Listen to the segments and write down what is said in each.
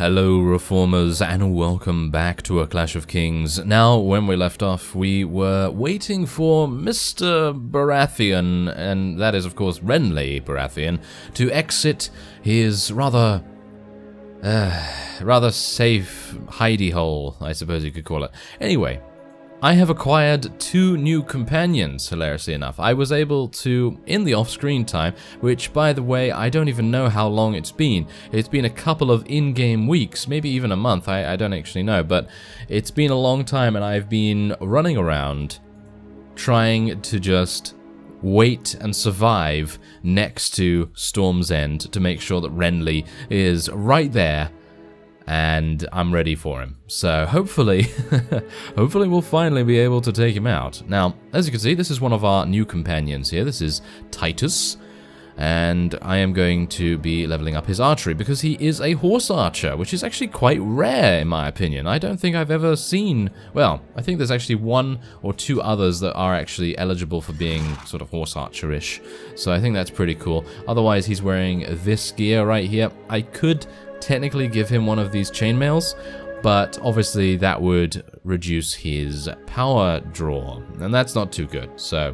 Hello Reformers and welcome back to A Clash of Kings. Now, when we left off, we were waiting for Mr. Baratheon, and that is of course Renly Baratheon, to exit his rather safe hidey hole, I suppose you could call it. Anyway, I have acquired 2 new companions, hilariously enough. I was able to, in the off-screen time, which, by the way, I don't even know how long it's been. It's been a couple of in-game weeks, maybe even a month, I don't actually know, but it's been a long time and I've been running around trying to just wait and survive next to Storm's End to make sure that Renly is right there and I'm ready for him. So hopefully, hopefully we'll finally be able to take him out. Now, as you can see, this is one of our new companions here. This is Titus, and I am going to be leveling up his archery because he is a horse archer, which is actually quite rare in my opinion. I don't think I've ever seen, well, I think there's actually 1 or 2 others that are actually eligible for being sort of horse archer-ish. So I think that's pretty cool. Otherwise, he's wearing this gear right here. I could technically give him one of these chainmails, but obviously that would reduce his power draw, and that's not too good, so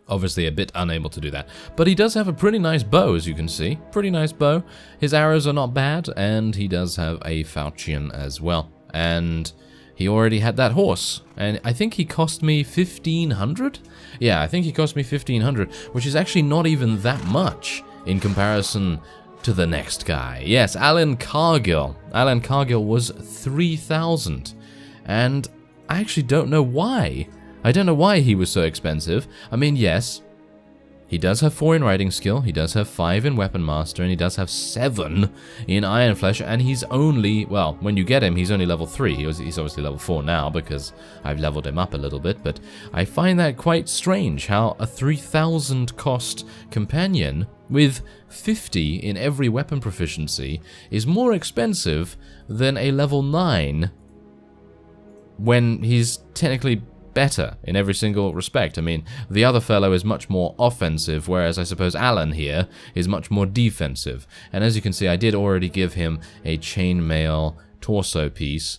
obviously a bit unable to do that. But he does have a pretty nice bow, as you can see. Pretty nice bow. His arrows are not bad, and he does have a falchion as well. And he already had that horse, and I think he cost me 1,500? Yeah, I think he cost me 1,500, which is actually not even that much in comparison to the next guy. Yes, Alan Cargill. Alan Cargill was 3,000, and I actually don't know why. I don't know why he was so expensive. I mean, yes, he does have 4 in riding skill, he does have 5 in weapon master, and he does have 7 in iron flesh, and he's only, well, when you get him, he's only level 3. He's obviously level 4 now because I've leveled him up a little bit, but I find that quite strange how a 3,000 cost companion with 50 in every weapon proficiency is more expensive than a level 9 when he's technically better in every single respect. I mean, the other fellow is much more offensive, whereas I suppose Alan here is much more defensive. And as you can see, I did already give him a chainmail torso piece.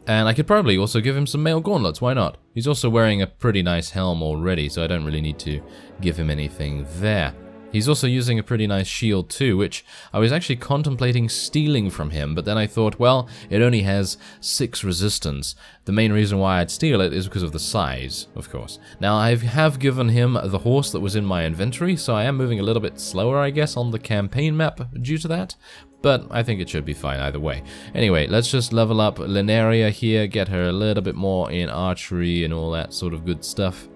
And I could probably also give him some mail gauntlets, why not? He's also wearing a pretty nice helm already, so I don't really need to give him anything there. He's also using a pretty nice shield too, which I was actually contemplating stealing from him, but then I thought, well, it only has 6 resistance. The main reason why I'd steal it is because of the size, of course. Now, I have given him the horse that was in my inventory, so I am moving a little bit slower, I guess, on the campaign map due to that, but I think it should be fine either way. Anyway, let's just level up Lineria here, get her a little bit more in archery and all that sort of good stuff.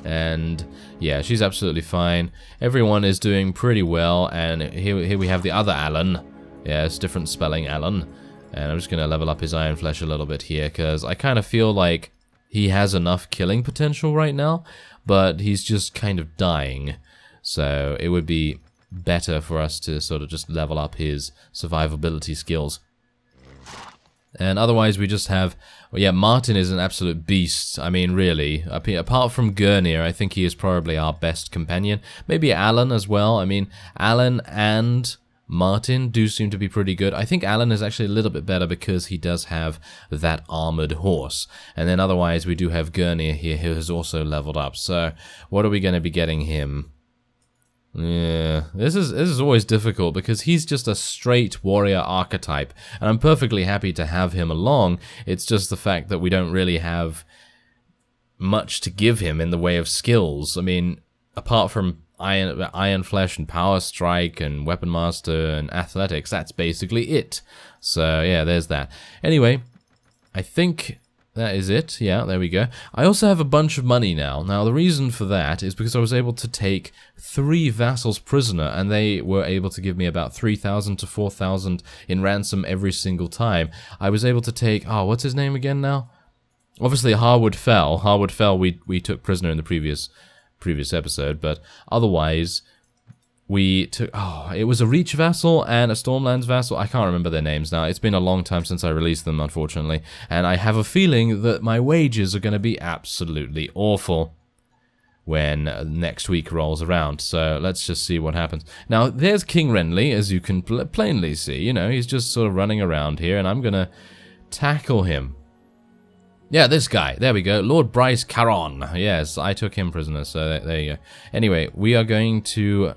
And yeah, she's absolutely fine. Everyone is doing pretty well, and here we have the other Alan. Yeah, it's different spelling, Alan. And I'm just going to level up his iron flesh a little bit here, because I kind of feel like he has enough killing potential right now, but he's just kind of dying. So it would be better for us to sort of just level up his survivability skills. And otherwise we just have, well, yeah, Martin is an absolute beast. I mean, really, apart from Gurnir, I think he is probably our best companion. Maybe Alan as well. I mean, Alan and Martin do seem to be pretty good. I think Alan is actually a little bit better because he does have that armored horse. And then otherwise we do have Gurnir here, who has also leveled up. So what are we going to be getting him? Yeah, this is always difficult because he's just a straight warrior archetype, and I'm perfectly happy to have him along. It's just the fact that we don't really have much to give him in the way of skills. I mean, apart from iron flesh and power strike and weapon master and athletics, that's basically it. So yeah, there's that. Anyway, I think that is it. Yeah, there we go. I also have a bunch of money now. Now, the reason for that is because I was able to take 3 vassals prisoner, and they were able to give me about 3,000 to 4,000 in ransom every single time. I was able to take, oh, what's his name again now? Obviously, Harwood Fell. Harwood Fell we took prisoner in the previous episode, but otherwise we took, oh, it was a Reach vassal and a Stormlands vassal. I can't remember their names now. It's been a long time since I released them, unfortunately. And I have a feeling that my wages are going to be absolutely awful. when next week rolls around. So let's just see what happens. Now, there's King Renly, as you can plainly see. You know, he's just sort of running around here, and I'm going to tackle him. Yeah, this guy. There we go. Lord Bryce Caron. Yes, I took him prisoner, so there you go. Anyway, we are going to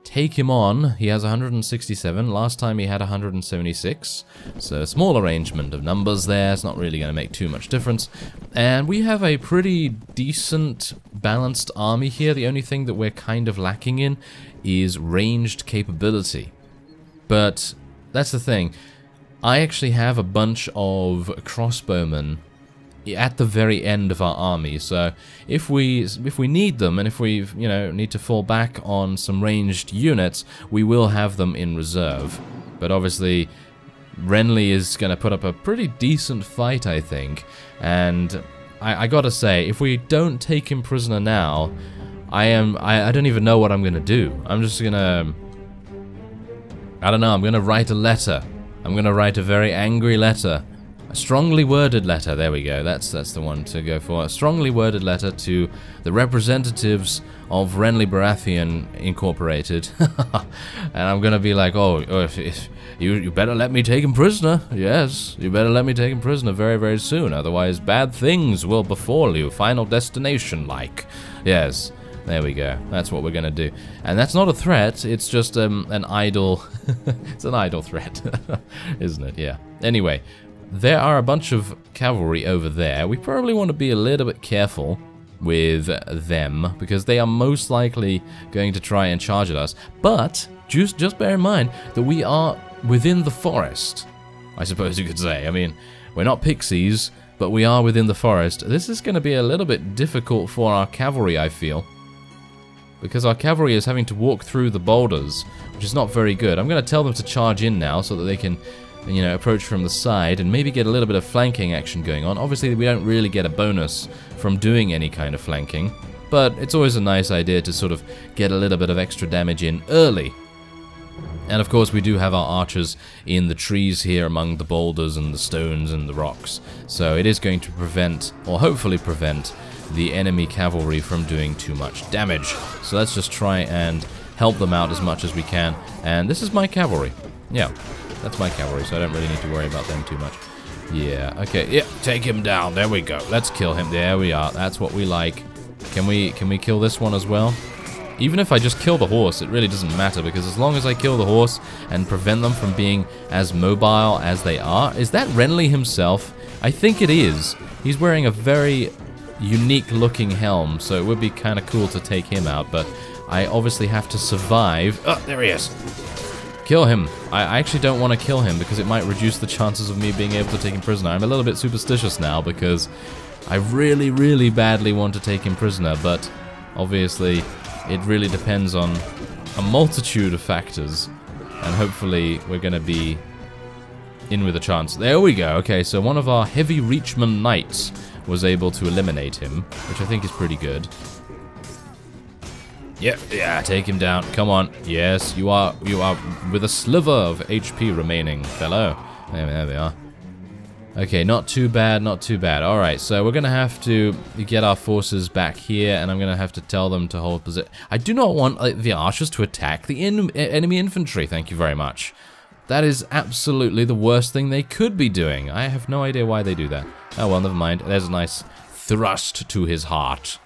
take him on. He has 167. Last time he had 176. So a small arrangement of numbers there. It's not really going to make too much difference. And we have a pretty decent balanced army here. The only thing that we're kind of lacking in is ranged capability. But that's the thing. I actually have a bunch of crossbowmen at the very end of our army, so if we need them, and if we need to fall back on some ranged units, we will have them in reserve. But obviously Renly is going to put up a pretty decent fight, I think, and I gotta say, if we don't take him prisoner now, I don't even know what I'm gonna do. I'm just gonna, I don't know, I'm gonna write a letter. I'm gonna write a very angry letter. A strongly worded letter, there we go, that's the one to go for. A strongly worded letter to the representatives of Renly Baratheon Incorporated. And I'm gonna be like, if you better let me take him prisoner. Yes, you better let me take him prisoner very, very soon, otherwise bad things will befall you, Final Destination like. Yes, there we go, that's what we're gonna do. And that's not a threat, it's just an idle, it's an idle threat, isn't it? Yeah. Anyway, there are a bunch of cavalry over there. We probably want to be a little bit careful with them, because they are most likely going to try and charge at us. But just bear in mind that we are within the forest, I suppose you could say. I mean, we're not pixies, but we are within the forest. This is going to be a little bit difficult for our cavalry, I feel, because our cavalry is having to walk through the boulders, which is not very good. I'm going to tell them to charge in now so that they can, approach from the side and maybe get a little bit of flanking action going on. Obviously, we don't really get a bonus from doing any kind of flanking, but it's always a nice idea to sort of get a little bit of extra damage in early. And of course, we do have our archers in the trees here among the boulders and the stones and the rocks, so it is going to prevent, or hopefully prevent, the enemy cavalry from doing too much damage. So let's just try and help them out as much as we can. And this is my cavalry. Yeah. That's my cavalry, so I don't really need to worry about them too much. Yeah, okay, yeah, take him down. There we go. Let's kill him. There we are. That's what we like. Can we kill this one as well? Even if I just kill the horse, it really doesn't matter, because as long as I kill the horse and prevent them from being as mobile as they are. Is that Renly himself? I think it is. He's wearing a very unique looking helm, so it would be kind of cool to take him out, but I obviously have to survive. Oh, there he is. Kill him. I actually don't want to kill him because it might reduce the chances of me being able to take him prisoner. I'm a little bit superstitious now because I really, really badly want to take him prisoner, but obviously it really depends on a multitude of factors, and hopefully we're going to be in with a chance. There we go. Okay, so one of our heavy reachman knights was able to eliminate him, which I think is pretty good. Yeah, take him down. Come on. Yes, you are with a sliver of HP remaining, fellow. There we are. Okay, not too bad, not too bad. Alright, so we're going to have to get our forces back here, and I'm going to have to tell them to hold position. I do not want the archers to attack the enemy infantry, thank you very much. That is absolutely the worst thing they could be doing. I have no idea why they do that. Oh well, never mind. There's a nice thrust to his heart.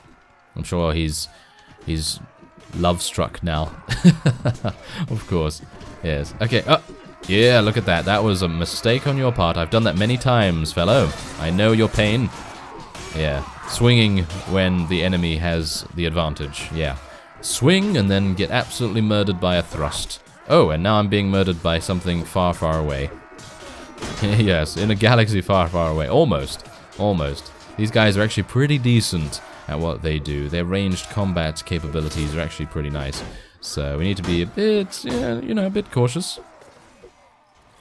I'm sure he's love-struck now. Of course. Yes. Okay. Oh, yeah, look at that. That was a mistake on your part. I've done that many times, fellow. I know your pain. Yeah. Swinging when the enemy has the advantage. Yeah. Swing and then get absolutely murdered by a thrust. Oh, and now I'm being murdered by something far, far away. Yes, in a galaxy far, far away. Almost. Almost. These guys are actually pretty decent at what they do. Their ranged combat capabilities are actually pretty nice. So we need to be a bit, a bit cautious.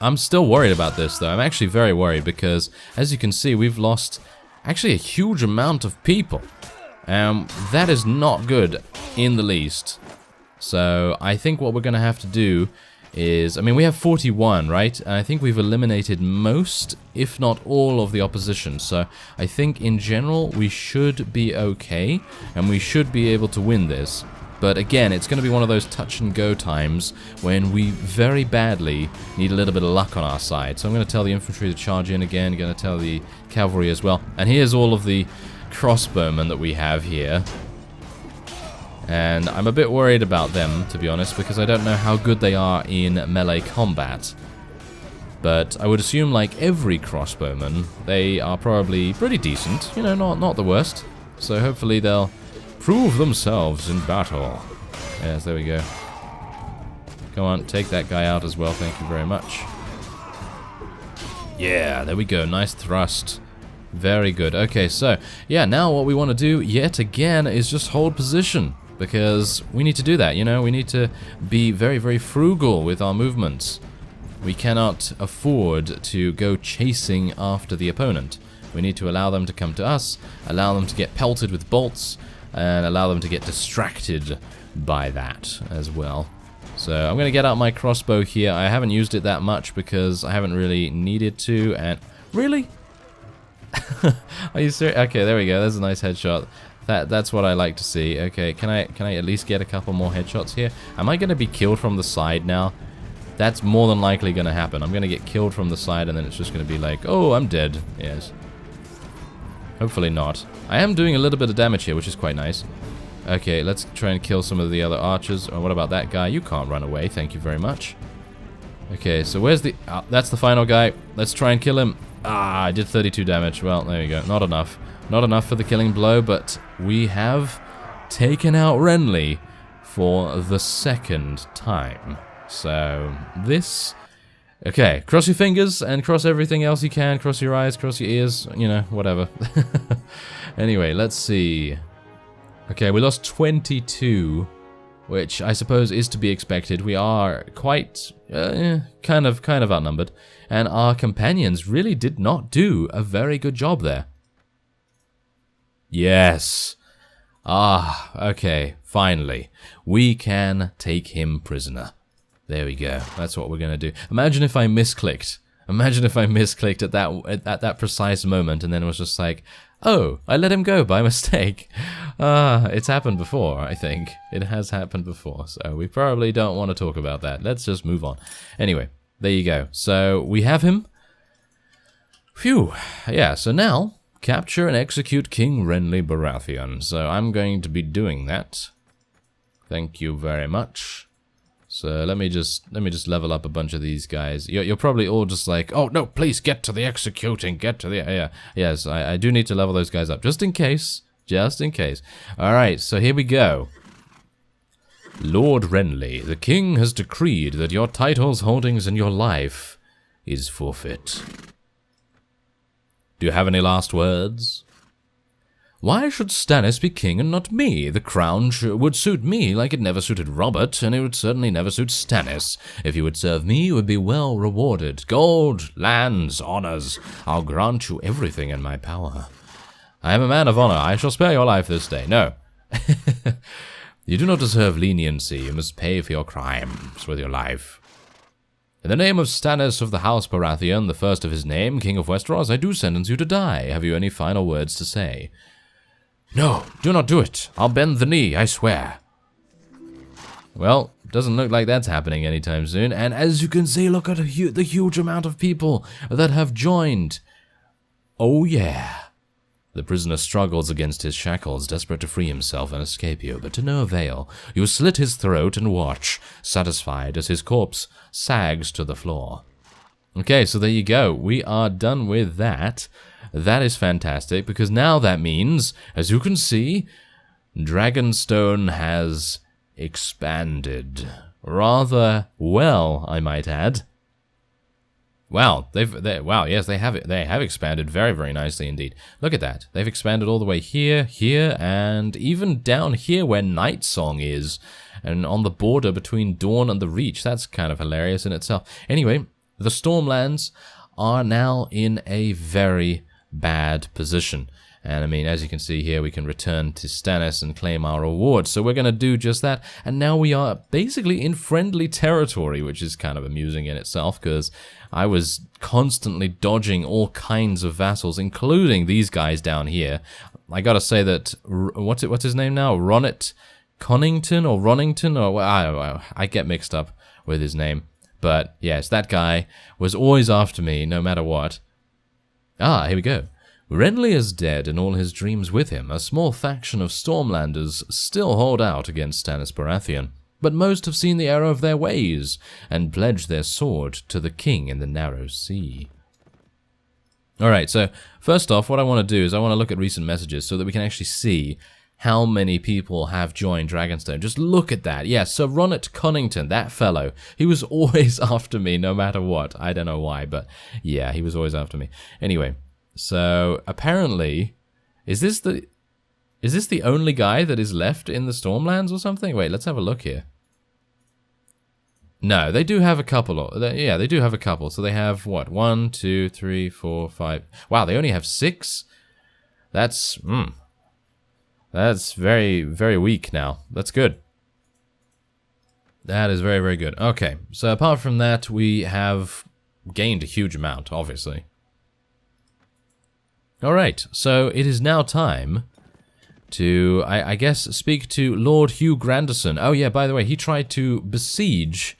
I'm still worried about this, though. I'm actually very worried because, as you can see, we've lost actually a huge amount of people. That is not good in the least. So I think what we're going to have to do is, I mean, we have 41, right? And I think we've eliminated most, if not all, of the opposition. So I think in general we should be okay, and we should be able to win this. But again, it's going to be one of those touch and go times when we very badly need a little bit of luck on our side. So I'm going to tell the infantry to charge in again, going to tell the cavalry as well. And here's all of the crossbowmen that we have here. And I'm a bit worried about them, to be honest, because I don't know how good they are in melee combat. But I would assume, like every crossbowman, they are probably pretty decent. You know, not the worst. So hopefully they'll prove themselves in battle. Yes, there we go. Come on, take that guy out as well, thank you very much. Yeah, there we go, nice thrust. Very good. Okay, so, yeah, now what we want to do, yet again, is just hold position. Because we need to do that, you know? We need to be very, very frugal with our movements. We cannot afford to go chasing after the opponent. We need to allow them to come to us, allow them to get pelted with bolts, and allow them to get distracted by that as well. So I'm going to get out my crossbow here. I haven't used it that much because I haven't really needed to, and... Really? Are you serious? Okay, there we go. There's a nice headshot. That's what I like to see. Okay, can I at least get a couple more headshots here? Am I going to be killed from the side now? That's more than likely going to happen. I'm going to get killed from the side and then it's just going to be like, oh, I'm dead. Yes. Hopefully not. I am doing a little bit of damage here, which is quite nice. Okay, let's try and kill some of the other archers. Oh, what about that guy? You can't run away. Thank you very much. Okay, so where's the... that's the final guy. Let's try and kill him. Ah, I did 32 damage. Well, there you go. Not enough. Not enough for the killing blow, but we have taken out Renly for the second time. So, this... Okay, cross your fingers and cross everything else you can. Cross your eyes, cross your ears, you know, whatever. Anyway, let's see. Okay, we lost 22, which I suppose is to be expected. We are quite, kind of outnumbered. And our companions really did not do a very good job there. Yes. Ah, okay, finally. We can take him prisoner. There we go. That's what we're going to do. Imagine if I misclicked. Imagine if I misclicked at that precise moment and then it was just like, oh, I let him go by mistake. It's happened before, I think. It has happened before, so we probably don't want to talk about that. Let's just move on. Anyway, there you go. So we have him. Phew. Yeah, so now, capture and execute King Renly Baratheon. So I'm going to be doing that. Thank you very much. So let me just level up a bunch of these guys. You're probably all just like, oh no, please get to the executing, get to the... Yeah, yes, I do need to level those guys up, just in case. Just in case. Alright, so here we go. Lord Renly, the king has decreed that your titles, holdings, and your life is forfeit. Do you have any last words? Why should Stannis be king and not me? The crown would suit me like it never suited Robert, and it would certainly never suit Stannis. If you would serve me, you would be well rewarded. Gold, lands, honors. I'll grant you everything in my power. I am a man of honor. I shall spare your life this day. No. You do not deserve leniency. You must pay for your crimes with your life. In the name of Stannis of the House Baratheon, the first of his name, King of Westeros, I do sentence you to die. Have you any final words to say? No, do not do it. I'll bend the knee, I swear. Well, doesn't look like that's happening anytime soon. And as you can see, look at the huge amount of people that have joined. Oh yeah. The prisoner struggles against his shackles, desperate to free himself and escape you, but to no avail. You slit his throat and watch, satisfied as his corpse sags to the floor. Okay, so there you go. We are done with that. That is fantastic, because now that means, as you can see, Dragonstone has expanded. Rather well, I might add. Wow, yes, they have expanded very, very nicely indeed. Look at that. They've expanded all the way here, and even down here where Night Song is, and on the border between Dawn and the Reach. That's kind of hilarious in itself. Anyway, the Stormlands are now in a very bad position. And I mean, as you can see here, we can return to Stannis and claim our reward. So we're going to do just that. And now we are basically in friendly territory, which is kind of amusing in itself, because I was constantly dodging all kinds of vassals, including these guys down here. I gotta say that, what's his name now? Ronit Connington or Ronington? Or I get mixed up with his name. But yes, that guy was always after me, no matter what. Ah, here we go. Renly is dead and all his dreams with him. A small faction of Stormlanders still hold out against Stannis Baratheon, but most have seen the error of their ways and pledged their sword to the king in the narrow sea. Alright, so first off, what I want to do is I want to look at recent messages so that we can actually see how many people have joined Dragonstone. Just look at that. Yeah, Sir Ronit Connington, that fellow, he was always after me no matter what. I don't know why, but yeah, he was always after me. Anyway, so apparently, is this the only guy that is left in the Stormlands or something? Wait, let's have a look here. No, they do have a couple. Yeah, they do have a couple. So they have, what, 1, 2, 3, 4, 5. Wow, they only have 6? That's very, very weak now. That's good. That is very, very good. Okay, so apart from that, we have gained a huge amount, obviously. Alright, so it is now time to, I guess, speak to Lord Hugh Grandison. Oh yeah, by the way, he tried to besiege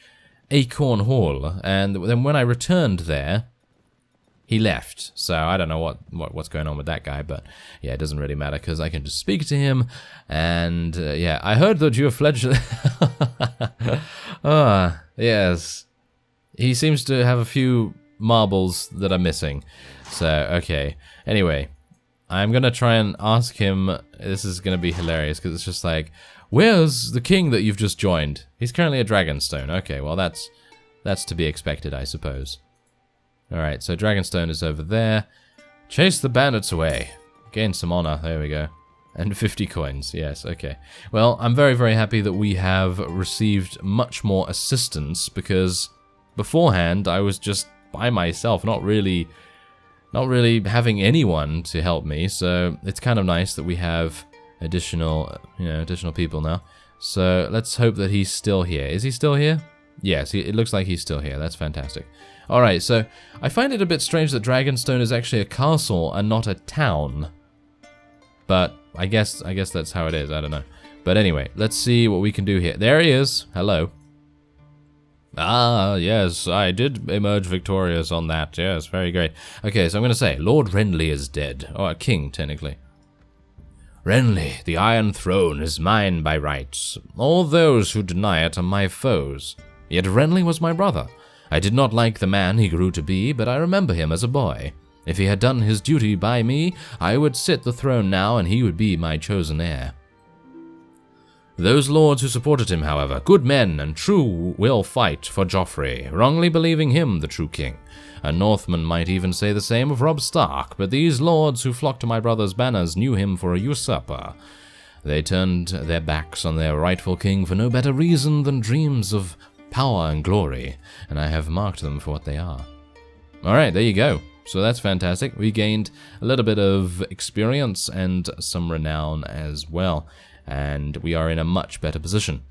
Acorn Hall, and then when I returned there, he left. So I don't know what's going on with that guy, but yeah, it doesn't really matter because I can just speak to him. And yeah, I heard that you have fledged. Ah, yes. He seems to have a few marbles that are missing. So okay. Anyway, I'm gonna try and ask him. This is gonna be hilarious because it's just like, where's the king that you've just joined? He's currently at Dragonstone. Okay, well that's to be expected, I suppose. Alright, so Dragonstone is over there. Chase the bandits away. Gain some honor. There we go. And 50 coins. Yes, okay. Well, I'm very, very happy that we have received much more assistance because beforehand I was just by myself, not really having anyone to help me. So it's kind of nice that we have additional people now. So let's hope that he's still here. Is he still here? Yes, it looks like he's still here. That's fantastic. Alright, so I find it a bit strange that Dragonstone is actually a castle and not a town. But I guess that's how it is. I don't know. But anyway, let's see what we can do here. There he is. Hello. Ah, yes, I did emerge victorious on that. Yes, very great. Okay, so I'm going to say, Lord Renly is dead. Or a king, technically. Renly, the Iron Throne is mine by rights. All those who deny it are my foes. Yet Renly was my brother. I did not like the man he grew to be, but I remember him as a boy. If he had done his duty by me, I would sit the throne now and he would be my chosen heir. Those lords who supported him, however, good men and true, will fight for Joffrey, wrongly believing him the true king. A Northman might even say the same of Robb Stark, but these lords who flocked to my brother's banners knew him for a usurper. They turned their backs on their rightful king for no better reason than dreams of power and glory, and I have marked them for what they are. Alright, there you go. So that's fantastic. We gained a little bit of experience and some renown as well, and we are in a much better position.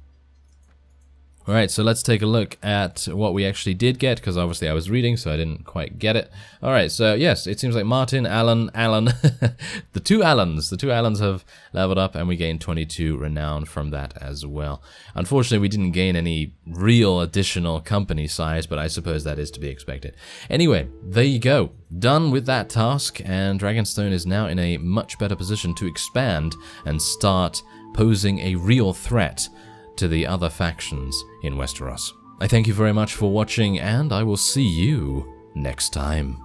Alright, so let's take a look at what we actually did get, because obviously I was reading, so I didn't quite get it. Alright, so yes, it seems like Martin, Alan, the two Allans have leveled up, and we gained 22 renown from that as well. Unfortunately, we didn't gain any real additional company size, but I suppose that is to be expected. Anyway, there you go. Done with that task, and Dragonstone is now in a much better position to expand and start posing a real threat to the other factions in Westeros. I thank you very much for watching, and I will see you next time.